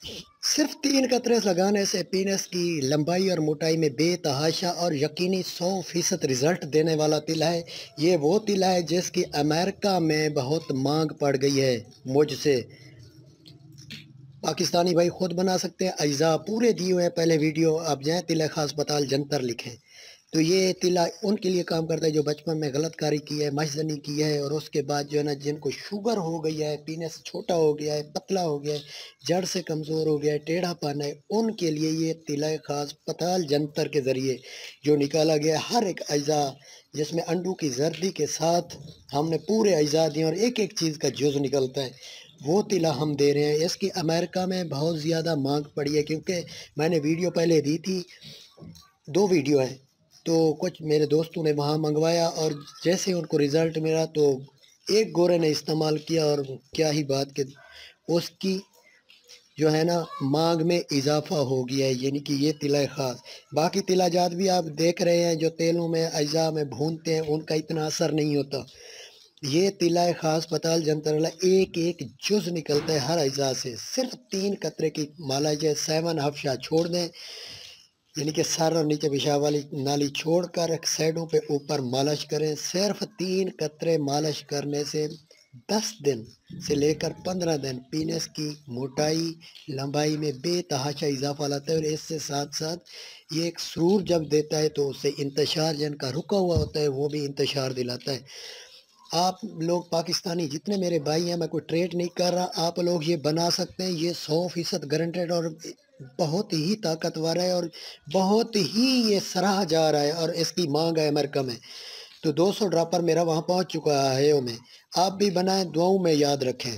صرف 3 قطرے لگانے سے پینس کی لمبائی اور موٹائی میں بے تحاشا اور یقینی 100% رزلٹ دینے والا تلا ہے۔ یہ وہ تلا ہے جس کی امریکہ میں بہت مانگ پڑ گئی ہے مجھ سے۔ پاکستانی بھائی خود بنا سکتے ہیں، اجزاء پورے دیے ہوئے ہیں، پہلے ویڈیو آپ جائیں تلا خاص پتال جنتر لکھیں تو یہ تلا ان کے لیے کام کرتا ہے جو بچپن میں غلط کاری کی ہے، مشزنی کی ہے، اور اس کے بعد جو ہے نا جن کو شوگر ہو گئی ہے، پینے سے چھوٹا ہو گیا ہے، پتلا ہو گیا ہے، جڑ سے کمزور ہو گیا ہے، ٹیڑھا پن ہے، ان کے لیے یہ تلا خاص پتال جنتر کے ذریعے جو نکالا گیا ہے، ہر ایک اجزاء جس میں انڈو کی زردی کے ساتھ ہم نے پورے اجزاء دیے اور ایک ایک چیز کا جز نکلتا ہے، وہ تلا ہم دے رہے ہیں۔ اس کی امریکہ میں بہت زیادہ مانگ پڑی ہے کیونکہ میں نے ویڈیو پہلے دی تھی، 2 ویڈیو ہیں، تو کچھ میرے دوستوں نے وہاں منگوایا اور جیسے ان کو رزلٹ ملا تو ایک گورے نے استعمال کیا اور کیا ہی بات کہ اس کی جو ہے نا مانگ میں اضافہ ہو گیا ہے، یعنی کہ یہ تلا خاص۔ باقی تلا جات بھی آپ دیکھ رہے ہیں جو تیلوں میں اجزاء میں بھونتے ہیں ان کا اتنا اثر نہیں ہوتا، یہ تلا خاص پتال جنتر والا ایک ایک جز نکلتا ہے ہر اجزاء سے۔ صرف 3 قطرے کی مالش ہے، 7 ہفشہ چھوڑ دیں، یعنی کہ سر اور نیچے پیشاب والی نالی چھوڑ کر سائڈوں پہ اوپر مالش کریں۔ صرف 3 قطرے مالش کرنے سے 10 دن سے لے کر 15 دن پینس کی موٹائی لمبائی میں بے تحاشا اضافہ لاتا ہے، اور اس سے ساتھ ساتھ یہ ایک سرور جب دیتا ہے تو اس سے انتشار جن کا رکا ہوا ہوتا ہے وہ بھی انتشار دلاتا ہے۔ آپ لوگ پاکستانی جتنے میرے بھائی ہیں، میں کوئی ٹریڈ نہیں کر رہا، آپ لوگ یہ بنا سکتے ہیں، یہ 100% گارنٹیڈ اور بہت ہی طاقتور ہے اور بہت ہی یہ سراہا جا رہا ہے، اور اس کی مانگ ہے امریکہ میں۔ تو 200 ڈراپر میرا وہاں پہنچ چکا ہے میں، آپ بھی بنائیں، دعاؤں میں یاد رکھیں۔